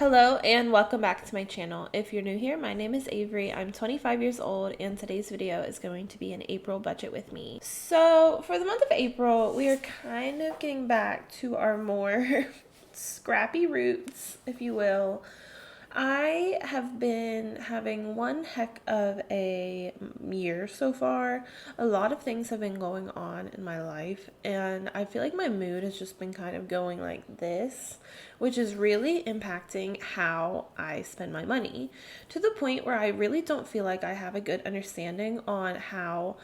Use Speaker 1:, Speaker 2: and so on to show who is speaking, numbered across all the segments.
Speaker 1: Hello and welcome back to my channel. If you're new here, my name is Avery. I'm 25 years old and today's video is going to be an April budget with me. So for the month of April, we are kind of getting back to our more scrappy roots, if you will. I have been having one heck of a year so far. A lot of things have been going on in my life, and I feel like my mood has just been kind of going like this, which is really impacting how I spend my money to the point where I really don't feel like I have a good understanding on how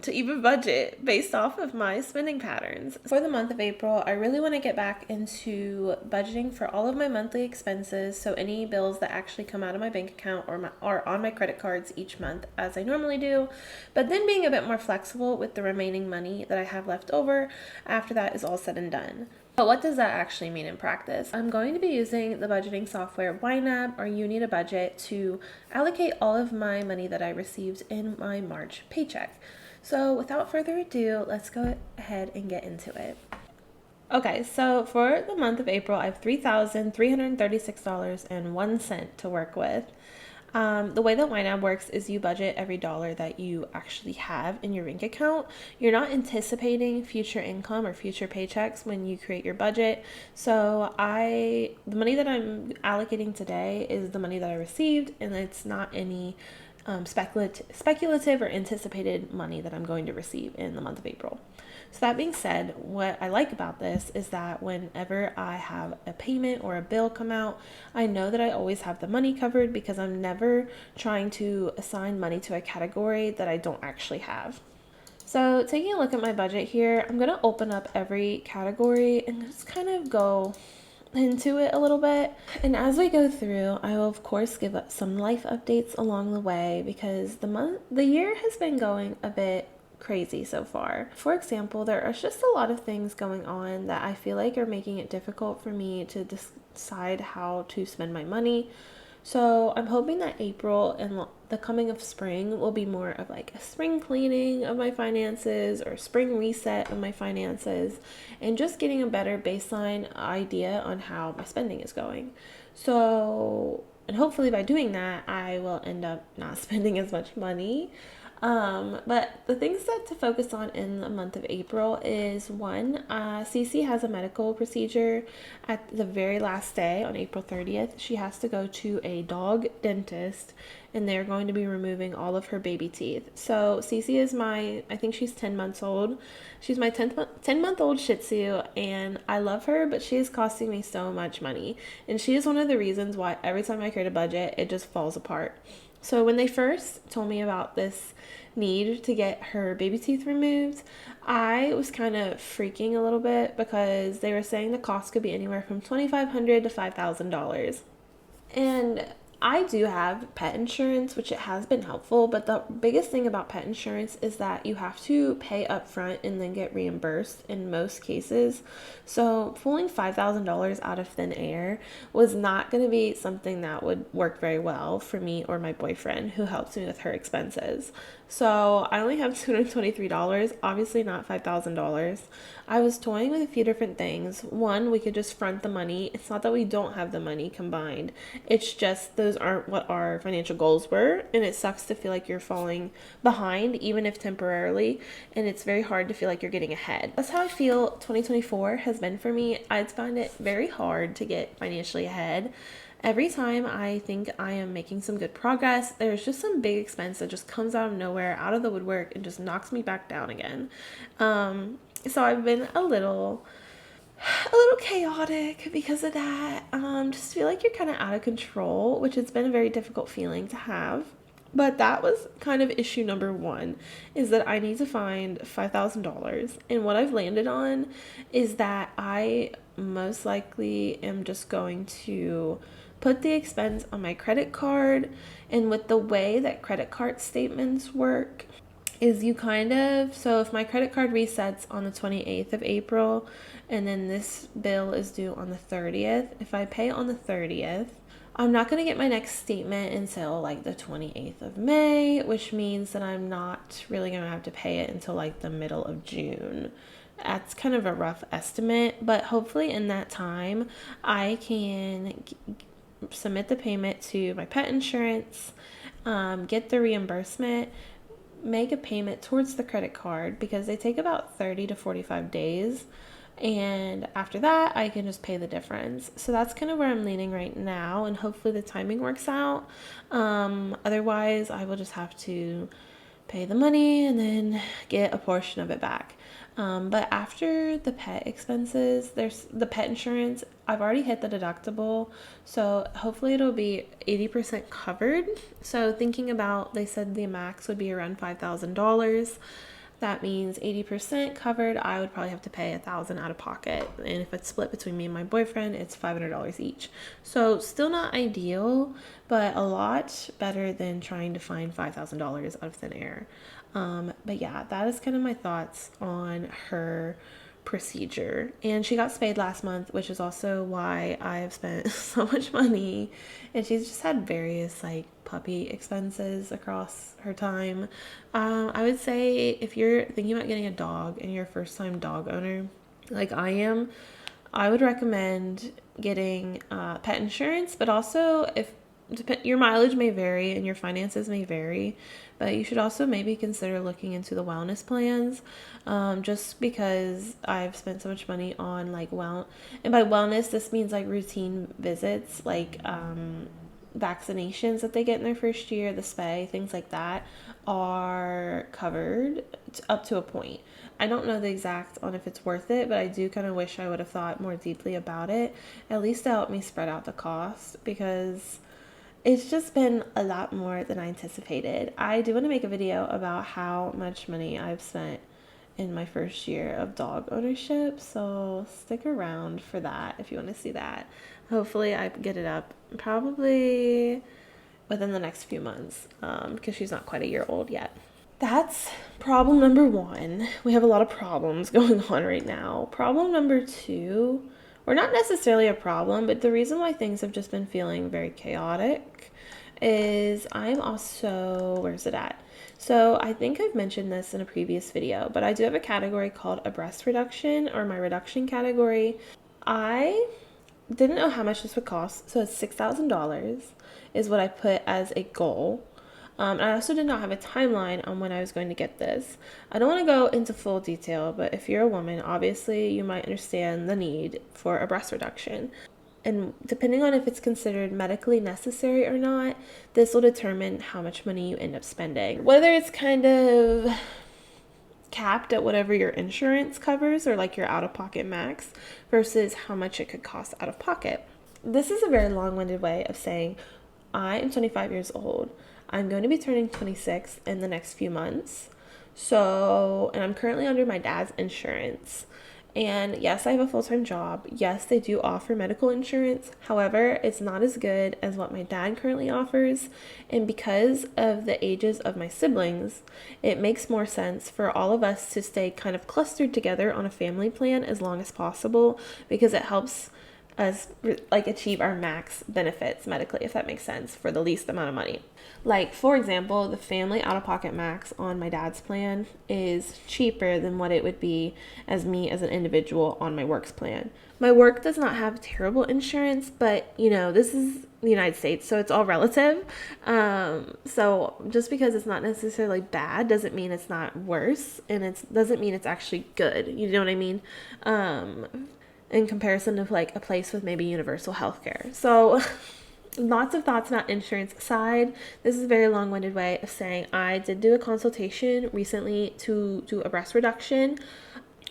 Speaker 1: to even budget based off of my spending patterns. For the month of April, I really want to get back into budgeting for all of my monthly expenses, so any bills that actually come out of my bank account or on my credit cards each month as I normally do, but then being a bit more flexible with the remaining money that I have left over after that is all said and done. But what does that actually mean in practice? I'm going to be using the budgeting software ynab, or You Need a Budget, to allocate all of my money that I received in my March paycheck. So without further ado, let's go ahead and get into it. Okay, so for the month of April, I have $3,336.01 to work with. The way that ynab works is you budget every dollar that you actually have in your bank account. You're not anticipating future income or future paychecks when you create your budget. So the money that I'm allocating today is the money that I received, and it's not any speculative or anticipated money that I'm going to receive in the month of April. So that being said, what I like about this is that whenever I have a payment or a bill come out, I know that I always have the money covered because I'm never trying to assign money to a category that I don't actually have. So taking a look at my budget here, I'm going to open up every category and just kind of go into it a little bit. And as we go through, I will of course give up some life updates along the way because the year has been going a bit crazy so far. For example, there are just a lot of things going on that I feel like are making it difficult for me to decide how to spend my money. So I'm hoping that April and the coming of spring will be more of like a spring cleaning of my finances or spring reset of my finances, and just getting a better baseline idea on how my spending is going. So, and hopefully by doing that, I will end up not spending as much money. But the things that to focus on in the month of April is one, Cece has a medical procedure at the very last day on April 30th. She has to go to a dog dentist and they're going to be removing all of her baby teeth. So Cece is I think she's 10 months old. She's my 10-month-old Shih Tzu, and I love her, but she is costing me so much money. And she is one of the reasons why every time I create a budget, it just falls apart. So when they first told me about this need to get her baby teeth removed, I was kind of freaking a little bit because they were saying the cost could be anywhere from $2,500 to $5,000. And I do have pet insurance, which it has been helpful, but the biggest thing about pet insurance is that you have to pay up front and then get reimbursed in most cases. So pulling $5,000 out of thin air was not going to be something that would work very well for me or my boyfriend, who helps me with her expenses. So I only have $223, obviously not $5,000. I was toying with a few different things. One, we could just front the money. It's not that we don't have the money combined. It's just those aren't what our financial goals were, and it sucks to feel like you're falling behind, even if temporarily, and it's very hard to feel like you're getting ahead. That's how I feel 2024 has been for me. I find it very hard to get financially ahead. Every time I think I am making some good progress, there's just some big expense that just comes out of nowhere, out of the woodwork, and just knocks me back down again. So I've been a little chaotic because of that. Just feel like you're kind of out of control, which has been a very difficult feeling to have. But that was kind of issue number one, is that I need to find $5,000. And what I've landed on is that I most likely am just going to put the expense on my credit card. And with the way that credit card statements work, is so if my credit card resets on the 28th of April and then this bill is due on the 30th, if I pay on the 30th, I'm not going to get my next statement until like the 28th of May, which means that I'm not really going to have to pay it until like the middle of June. That's kind of a rough estimate, but hopefully in that time I can submit the payment to my pet insurance, get the reimbursement, make a payment towards the credit card because they take about 30 to 45 days. And after that, I can just pay the difference. So that's kind of where I'm leaning right now, and hopefully the timing works out. Otherwise, I will just have to pay the money and then get a portion of it back. But after the pet expenses, there's the pet insurance. I've already hit the deductible, so hopefully it'll be 80% covered. So thinking about, they said the max would be around $5,000. That means 80% covered. I would probably have to pay $1,000 out of pocket, and if it's split between me and my boyfriend, it's $500 each. So still not ideal, but a lot better than trying to find $5,000 out of thin air. But yeah, that is kind of my thoughts on her procedure. And she got spayed last month, which is also why I have spent so much money. And she's just had various like puppy expenses across her time. I would say if you're thinking about getting a dog and you're a first time dog owner, like I am, I would recommend getting pet insurance, but also if your mileage may vary and your finances may vary, but you should also maybe consider looking into the wellness plans, just because I've spent so much money on like and by wellness this means like routine visits, like vaccinations that they get in their first year, the spay, things like that are covered up to a point. I don't know the exact on if it's worth it, but I do kind of wish I would have thought more deeply about it, at least to help me spread out the cost, because it's just been a lot more than I anticipated. I do want to make a video about how much money I've spent in my first year of dog ownership, so stick around for that if you want to see that. Hopefully I get it up probably within the next few months, because she's not quite a year old yet. That's problem number one. We have a lot of problems going on right now. Problem number two, or not necessarily a problem, but the reason why things have just been feeling very chaotic is I'm also, where's it at? So I think I've mentioned this in a previous video, but I do have a category called a breast reduction, or my reduction category. I didn't know how much this would cost, so it's $6,000 is what I put as a goal. I also did not have a timeline on when I was going to get this. I don't want to go into full detail, but if you're a woman, obviously you might understand the need for a breast reduction. And depending on if it's considered medically necessary or not, this will determine how much money you end up spending. Whether it's kind of capped at whatever your insurance covers, or like your out-of-pocket max, versus how much it could cost out of pocket. This is a very long-winded way of saying I am 25 years old. I'm going to be turning 26 in the next few months. And I'm currently under my dad's insurance. And yes, I have a full-time job. Yes, they do offer medical insurance. However, it's not as good as what my dad currently offers. And because of the ages of my siblings, it makes more sense for all of us to stay kind of clustered together on a family plan as long as possible, because it helps us like achieve our max benefits medically, if that makes sense, for the least amount of money. Like, for example, the family out-of-pocket max on my dad's plan is cheaper than what it would be as me as an individual on my work's plan. My work does not have terrible insurance, but this is the United States, so it's all relative. So just because it's not necessarily bad doesn't mean it's not worse, and it doesn't mean it's actually good. You know what I mean? In comparison to like a place with maybe universal health care. So lots of thoughts about insurance aside. This is a very long-winded way of saying I did do a consultation recently to do a breast reduction.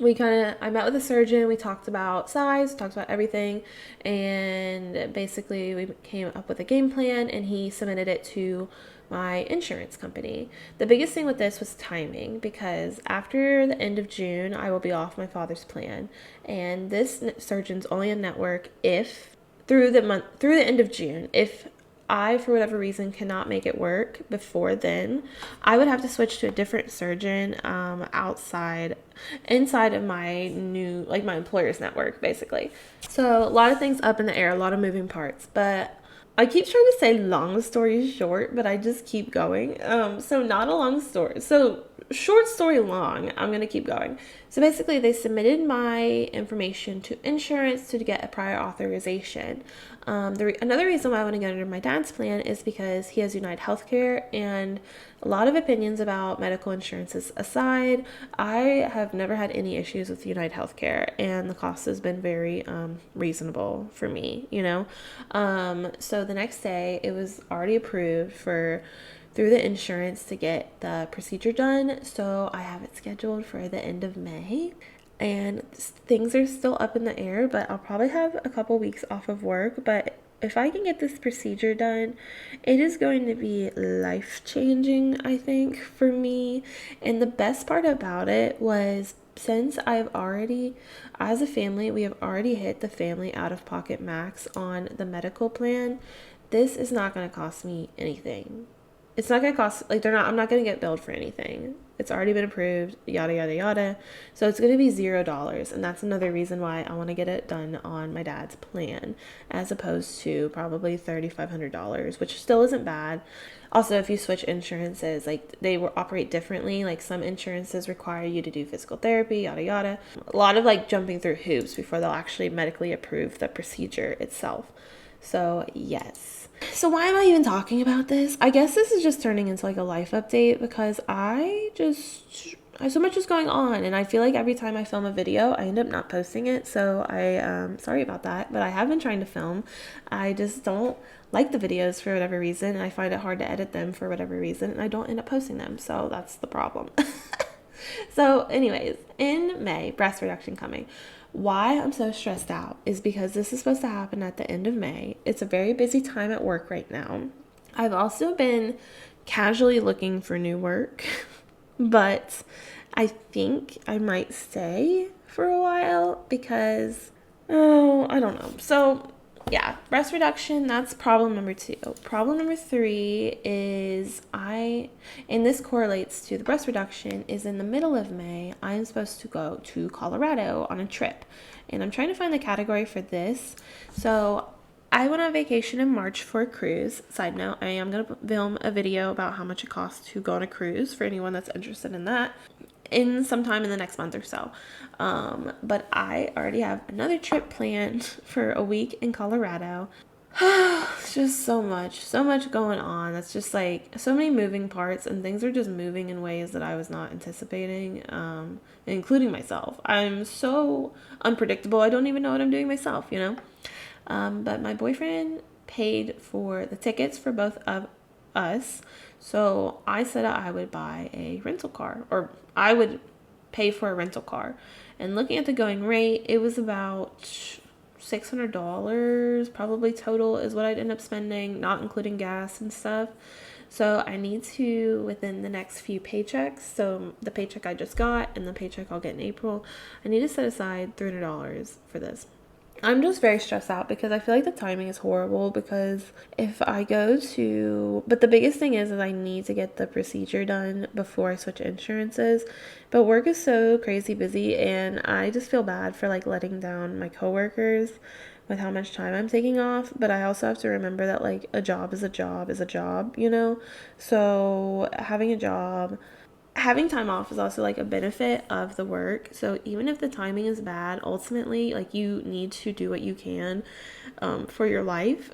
Speaker 1: I met with a surgeon, we talked about size, talked about everything, and basically we came up with a game plan, and he submitted it to my insurance company. The biggest thing with this was timing, because after the end of June, I will be off my father's plan, and this surgeon's only in network if through the end of June. If I, for whatever reason, cannot make it work before then, I would have to switch to a different surgeon inside of my my employer's network, basically. So a lot of things up in the air, a lot of moving parts, but I keep trying to say long story short, but I just keep going. So not a long story. So short story long, I'm going to keep going. So basically, they submitted my information to insurance to get a prior authorization. Another reason why I want to get under my dad's plan is because he has United Healthcare, and a lot of opinions about medical insurances aside, I have never had any issues with United Healthcare, and the cost has been very reasonable for me, you know. So the next day, it was already approved through the insurance to get the procedure done. So I have it scheduled for the end of May. And things are still up in the air, but I'll probably have a couple weeks off of work. But if I can get this procedure done, it is going to be life changing, I think, for me. And the best part about it was since as a family, we have already hit the family out of pocket max on the medical plan, this is not going to cost me anything. It's not going to cost, I'm not going to get billed for anything. It's already been approved, yada, yada, yada. So it's going to be $0. And that's another reason why I want to get it done on my dad's plan, as opposed to probably $3,500, which still isn't bad. Also, if you switch insurances, they will operate differently. Like some insurances require you to do physical therapy, yada, yada. A lot of jumping through hoops before they'll actually medically approve the procedure itself. So yes. So why am I even talking about this? I guess this is just turning into a life update because so much is going on, and I feel like every time I film a video, I end up not posting it. So sorry about that, but I have been trying to film. I just don't like the videos for whatever reason, and I find it hard to edit them for whatever reason, and I don't end up posting them. So that's the problem. So anyways, in May, breast reduction coming. Why I'm so stressed out is because this is supposed to happen at the end of May. It's a very busy time at work right now. I've also been casually looking for new work, but I think I might stay for a while because, I don't know. So yeah, breast reduction, that's problem number 2. Problem number 3 is and this correlates to the breast reduction, is in the middle of May, I'm supposed to go to Colorado on a trip. And I'm trying to find the category for this. So I went on vacation in March for a cruise. Side note, I am going to film a video about how much it costs to go on a cruise for anyone that's interested in that in sometime in the next month or so. But I already have another trip planned for a week in Colorado. It's just so much going on. It's just so many moving parts, and things are just moving in ways that I was not anticipating, including myself. I'm so unpredictable. I don't even know what I'm doing myself, you know? But my boyfriend paid for the tickets for both of us. So I said I would buy a rental car, or I would pay for a rental car. And looking at the going rate, it was about $600 probably total is what I'd end up spending, not including gas and stuff. So I need to, within the next few paychecks, so the paycheck I just got and the paycheck I'll get in April, I need to set aside $300 for this. I'm just very stressed out because I feel like the timing is horrible, because if I but the biggest thing is I need to get the procedure done before I switch insurances. But work is so crazy busy, and I just feel bad for letting down my coworkers with how much time I'm taking off. But I also have to remember that a job is a job is a job, you know? So having time off is also a benefit of the work. So even if the timing is bad, ultimately you need to do what you can for your life.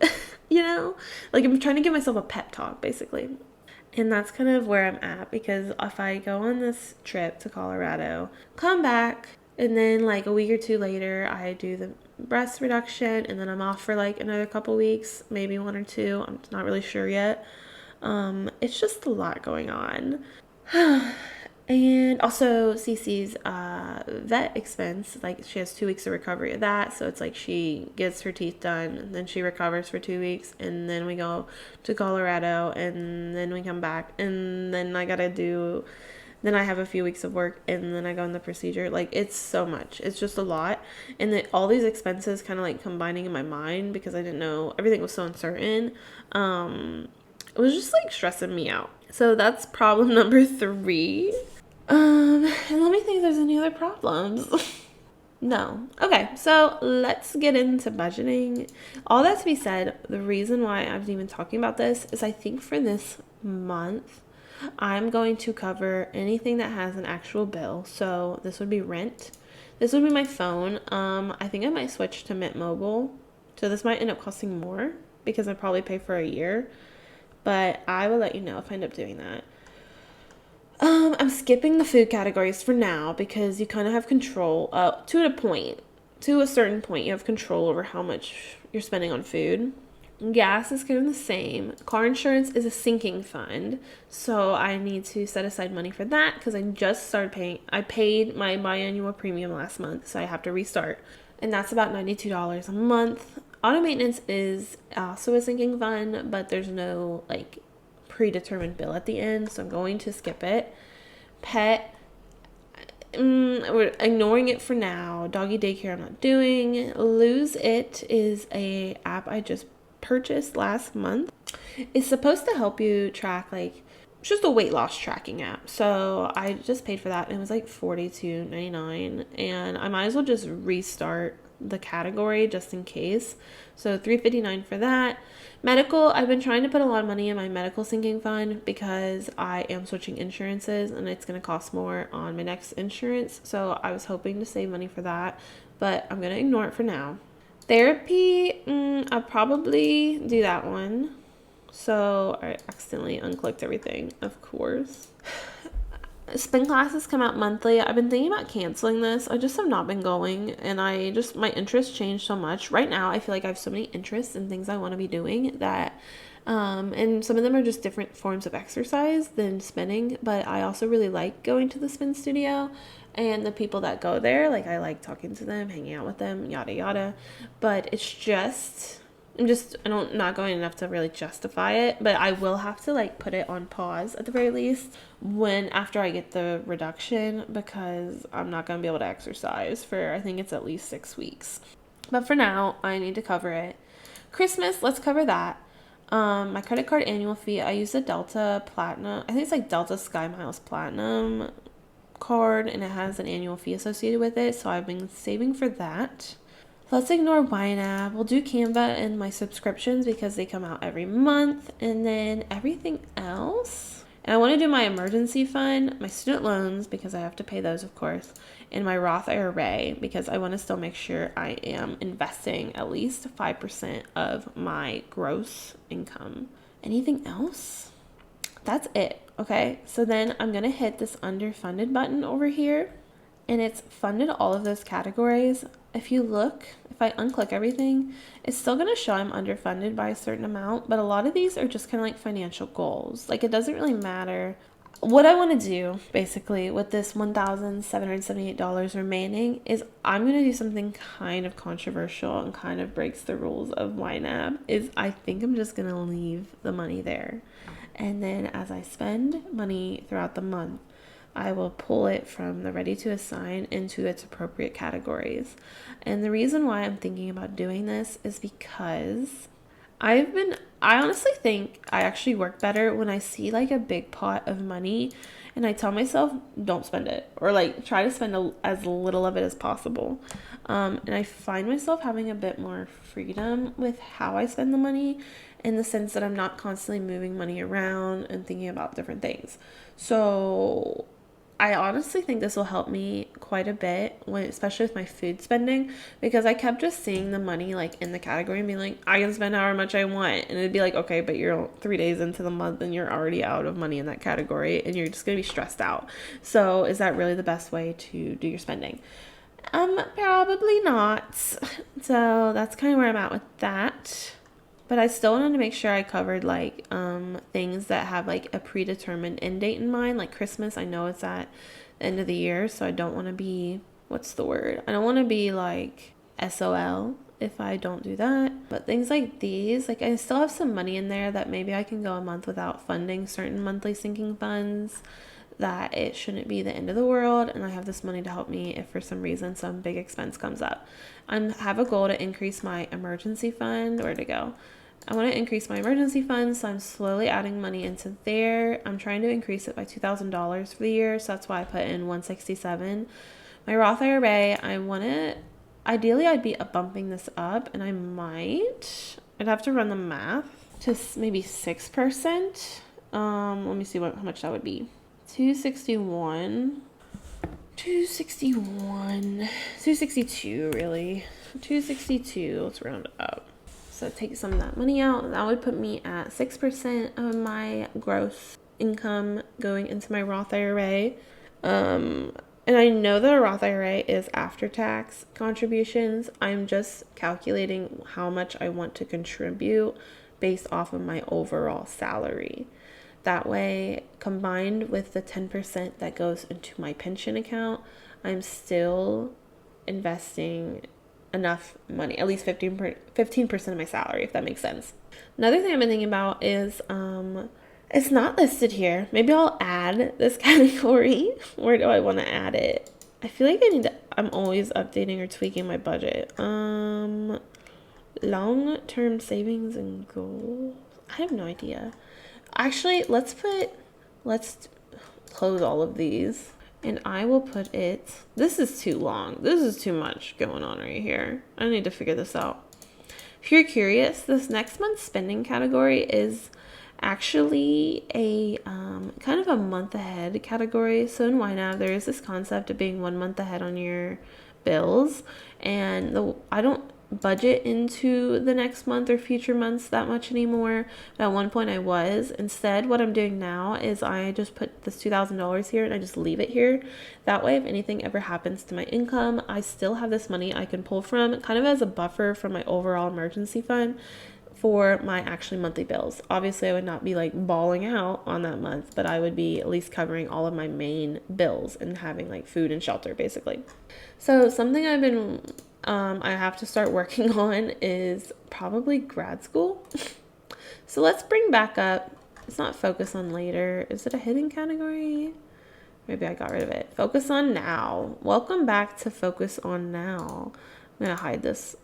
Speaker 1: You know, I'm trying to give myself a pep talk basically. And that's kind of where I'm at, because if I go on this trip to Colorado, come back, and then a week or 2 later I do the breast reduction, and then I'm off for another couple weeks, maybe 1 or 2, I'm not really sure yet. It's just a lot going on. And also Cece's vet expense, she has 2 weeks of recovery of that, so it's she gets her teeth done, and then she recovers for 2 weeks, and then we go to Colorado, and then we come back, and then then I have a few weeks of work, and then I go in the procedure. It's so much. It's just a lot. And all these expenses kind of combining in my mind, because I didn't know, everything was so uncertain. It was just stressing me out. So that's problem number 3. And let me think if there's any other problems. No. Okay, so let's get into budgeting. All that to be said, the reason why I'm even talking about this is I think for this month, I'm going to cover anything that has an actual bill. So this would be rent. This would be my phone. I think I might switch to Mint Mobile. So this might end up costing more because I probably pay for a year. But I will let you know if I end up doing that. I'm skipping the food categories for now because you kind of have control to a point. To a certain point, you have control over how much you're spending on food. Gas is kind of the same. Car insurance is a sinking fund, so I need to set aside money for that because I just started paying. I paid my biannual premium last month, so I have to restart, and that's about $92 a month. Auto maintenance is also a sinking fund, but there's no like predetermined bill at the end, so I'm going to skip it. Pet, we're ignoring it for now. Doggy daycare I'm not doing. Lose It is a app I just purchased last month. It's supposed to help you track like it's just a weight loss tracking app. So I just paid for that and it was like $42.99, and I might as well just restart the category just in case. So $3.59 for that. Medical, I've been trying to put a lot of money in my medical sinking fund because I am switching insurances and it's going to cost more on my next insurance. So I was hoping to save money for that, but I'm going to ignore it for now. Therapy, I'll probably do that one. So I accidentally unclicked everything, of course. Spin classes come out monthly. I've been thinking about canceling this. I just have not been going, and my interest changed so much. Right now, I feel like I have so many interests and things I want to be doing that, and some of them are just different forms of exercise than spinning, but I also really like going to the spin studio and the people that go there. Like, I like talking to them, hanging out with them, yada yada, but it's just I don't not going enough to really justify it, but I will have to like put it on pause at the very least when after I get the reduction, because I'm not going to be able to exercise for I think it's at least 6 weeks. But for now, I need to cover it. Christmas, let's cover that. My credit card annual fee, I use the Delta Platinum. I think it's like Delta Sky Miles Platinum card, and it has an annual fee associated with it, so I've been saving for that. Let's ignore ynab. We'll do Canva and my subscriptions because they come out every month. And then everything else. And I want to do my emergency fund, my student loans because I have to pay those, of course, and my Roth IRA because I want to still make sure I am investing at least 5% of my gross income. Anything else? That's it. Okay, so then I'm going to hit this underfunded button over here, and it's funded all of those categories. If you look, if I unclick everything, it's still going to show I'm underfunded by a certain amount, but a lot of these are just kind of like financial goals. Like, it doesn't really matter. What I want to do basically with this $1,778 remaining is I'm going to do something kind of controversial and kind of breaks the rules of ynab. Is I think I'm just going to leave the money there. And then as I spend money throughout the month, I will pull it from the ready to assign into its appropriate categories. And the reason why I'm thinking about doing this is because I honestly think I actually work better when I see like a big pot of money and I tell myself, don't spend it, or like try to spend as little of it as possible. And I find myself having a bit more freedom with how I spend the money, in the sense that I'm not constantly moving money around and thinking about different things. So I honestly think this will help me quite a bit, especially with my food spending, because I kept just seeing the money like in the category and being like, I can spend however much I want, and it'd be like, okay, but you're 3 days into the month and you're already out of money in that category and you're just gonna be stressed out. So is that really the best way to do your spending? Probably not. So that's kind of where I'm at with that. But I still wanted to make sure I covered like things that have like a predetermined end date in mind. Like Christmas, I know it's at the end of the year, so I don't want to be, what's the word? I don't want to be like SOL if I don't do that. But things like these, like I still have some money in there that maybe I can go a month without funding certain monthly sinking funds, that it shouldn't be the end of the world, and I have this money to help me if for some reason some big expense comes up. I have a goal to increase my emergency fund. Where to go? I want to increase my emergency fund, so I'm slowly adding money into there. I'm trying to increase it by $2,000 for the year, so that's why I put in $167. My Roth IRA, I want to, ideally I'd be bumping this up, and I'd have to run the math to maybe 6%. Let me see how much that would be. 262 really. 262, let's round it up. So take some of that money out. That would put me at 6% of my gross income going into my Roth IRA. And I know that a Roth IRA is after tax contributions. I'm just calculating how much I want to contribute based off of my overall salary. That way, combined with the 10% that goes into my pension account, I'm still investing enough money, at least 15% of my salary, if that makes sense. Another thing I've been thinking about is it's not listed here. Maybe I'll add this category. Where do I want to add it? I feel like I'm always updating or tweaking my budget. Long-term savings and goals. I have no idea. Actually, let's close all of these. And I will put it, this is too long. This is too much going on right here. I need to figure this out. If you're curious, this next month's spending category is actually a kind of a month ahead category. So in ynab, there is this concept of being 1 month ahead on your bills, and I don't budget into the next month or future months that much anymore. But at one point I was. Instead, what I'm doing now is I just put this $2,000 here and I just leave it here. That way, if anything ever happens to my income, I still have this money I can pull from, kind of as a buffer from my overall emergency fund for my actually monthly bills. Obviously, I would not be like bawling out on that month, but I would be at least covering all of my main bills and having like food and shelter, basically. So something I have to start working on is probably grad school. So let's bring back up, it's not focus on later. Is it a hidden category? Maybe I got rid of it. Focus on now. Welcome back to focus on now. I'm going to hide this.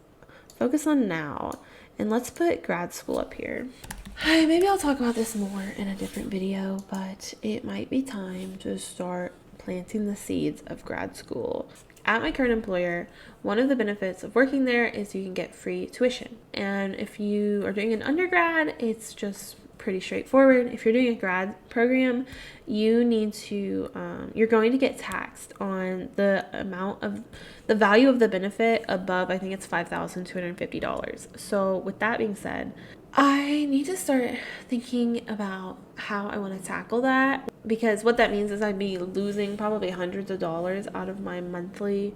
Speaker 1: Focus on now. And let's put grad school up here. Hi, maybe I'll talk about this more in a different video, but it might be time to start planting the seeds of grad school. At my current employer, one of the benefits of working there is you can get free tuition. And if you are doing an undergrad, it's just pretty straightforward. If you're doing a grad program, you need to, you're going to get taxed on the amount of the value of the benefit above, I think it's $5,250. So with that being said, I need to start thinking about how I want to tackle that, because what that means is I'd be losing probably hundreds of dollars out of my monthly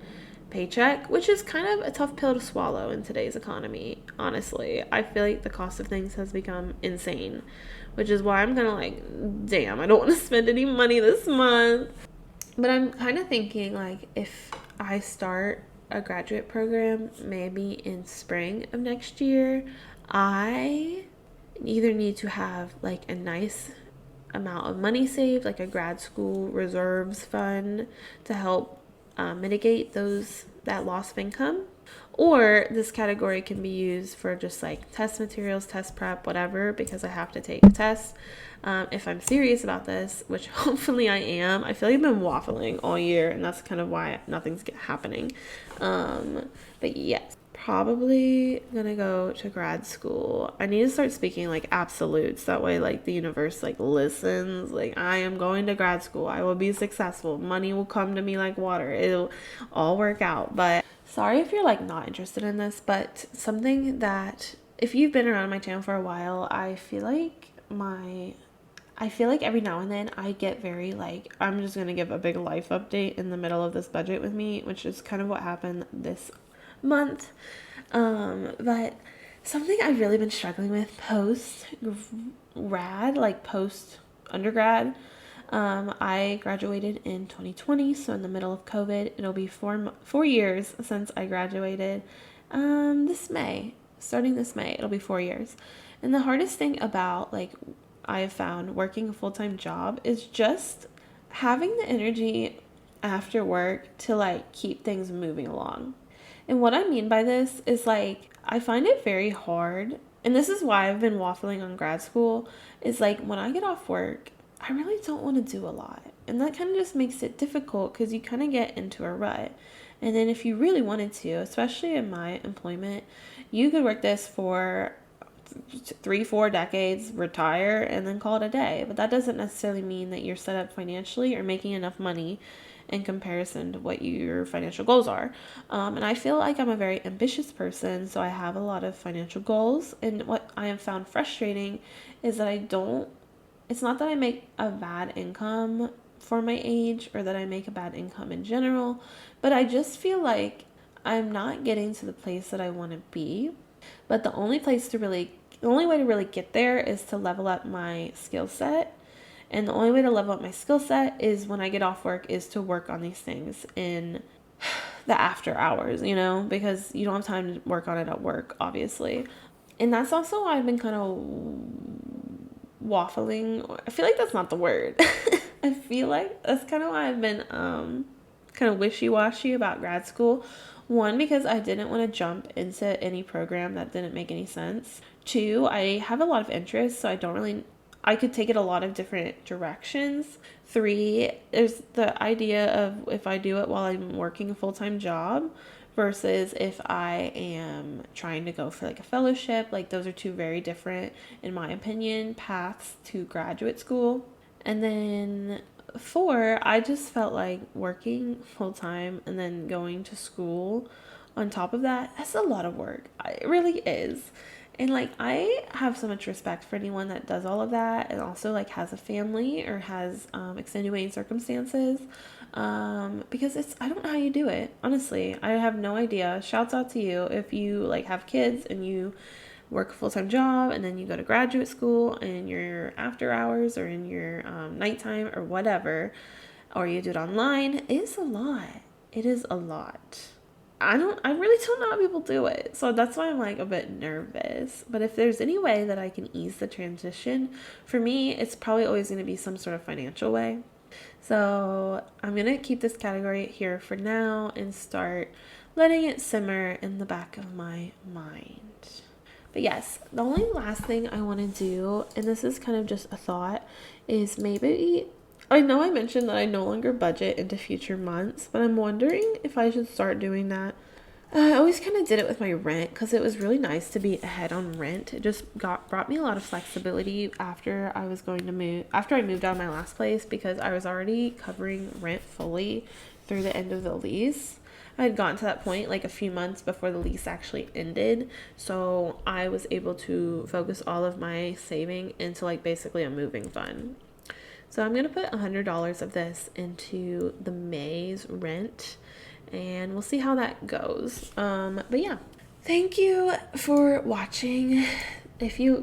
Speaker 1: paycheck, which is kind of a tough pill to swallow in today's economy. Honestly, I feel like the cost of things has become insane, which is why I'm kind of like, damn, I don't want to spend any money this month. But I'm kind of thinking like if I start a graduate program maybe in spring of next year, I either need to have like a nice amount of money saved, like a grad school reserves fund to help mitigate that loss of income, or this category can be used for just like test materials, test prep, whatever, because I have to take a test if I'm serious about this, which hopefully I am. I feel like I've been waffling all year, and that's kind of why nothing's happening. But yes, probably gonna go to grad school. I need to start speaking like absolutes, that way like the universe like listens, like I am going to grad school, I will be successful, money will come to me like water, it'll all work out. But sorry if you're like not interested in this, but something that if you've been around my channel for a while, I feel like every now and then I get very like, I'm just gonna give a big life update in the middle of this budget with me, which is kind of what happened this month. But something I've really been struggling with post undergrad, I graduated in 2020, so in the middle of COVID. It'll be 4 years since I graduated. Starting this May, it'll be 4 years. And the hardest thing about like I have found working a full-time job is just having the energy after work to like keep things moving along. And what I mean by this is like, I find it very hard, and this is why I've been waffling on grad school, is like when I get off work, I really don't want to do a lot. And that kind of just makes it difficult because you kind of get into a rut. And then if you really wanted to, especially in my employment, you could work this for 3-4 decades, retire, and then call it a day. But that doesn't necessarily mean that you're set up financially or making enough money in comparison to what your financial goals are. And I feel like I'm a very ambitious person, so I have a lot of financial goals. And what I have found frustrating is that it's not that I make a bad income for my age or that I make a bad income in general, but I just feel like I'm not getting to the place that I want to be. But the only way to really get there is to level up my skill set. And the only way to level up my skill set is when I get off work is to work on these things in the after hours, because you don't have time to work on it at work, obviously. And that's also why I've been kind of waffling. I feel like that's not the word. I feel like that's kind of why I've been kind of wishy-washy about grad school. One, because I didn't want to jump into any program that didn't make any sense. Two, I have a lot of interest, so I could take it a lot of different directions. Three, there's the idea of if I do it while I'm working a full-time job versus if I am trying to go for like a fellowship. Like those are two very different, in my opinion, paths to graduate school. And then 4, I just felt like working full-time and then going to school on top of that's a lot of work. It really is. And like I have so much respect for anyone that does all of that and also like has a family or has extenuating circumstances, because I don't know how you do it. Honestly, I have no idea. Shouts out to you if you like have kids and you work a full-time job and then you go to graduate school in your after hours or in your nighttime or whatever, or you do it online. It's a lot. It is a lot. I really don't know how people do it. So that's why I'm like a bit nervous. But if there's any way that I can ease the transition, for me, it's probably always going to be some sort of financial way. So I'm going to keep this category here for now and start letting it simmer in the back of my mind. But yes, the only last thing I want to do, and this is kind of just a thought, is maybe, I know I mentioned that I no longer budget into future months, but I'm wondering if I should start doing that. I always kind of did it with my rent because it was really nice to be ahead on rent. It just brought me a lot of flexibility after I moved out of my last place, because I was already covering rent fully through the end of the lease. I had gotten to that point like a few months before the lease actually ended, so I was able to focus all of my saving into like basically a moving fund. So I'm gonna put $100 of this into the May's rent, and we'll see how that goes. But yeah, thank you for watching.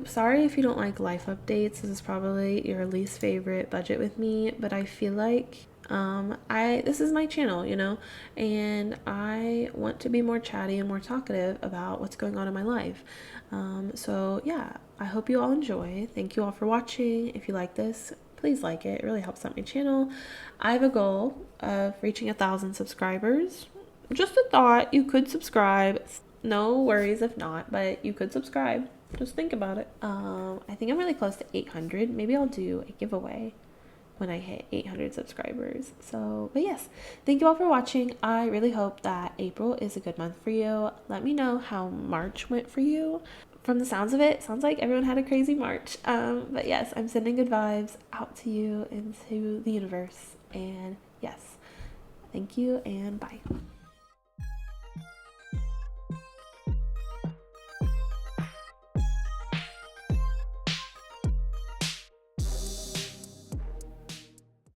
Speaker 1: Sorry if you don't like life updates. This is probably your least favorite budget with me, but I feel like this is my channel, and I want to be more chatty and more talkative about what's going on in my life. So yeah, I hope you all enjoy. Thank you all for watching. If you like this, please like it. It really helps out my channel. I have a goal of reaching 1,000 subscribers. Just a thought, you could subscribe. No worries if not, but you could subscribe. Just think about it. I think I'm really close to 800. Maybe I'll do a giveaway when I hit 800 subscribers. But yes, thank you all for watching. I really hope that April is a good month for you. Let me know how March went for you. From the sounds of it, sounds like everyone had a crazy March. But yes, I'm sending good vibes out to you into the universe. And yes, thank you and bye.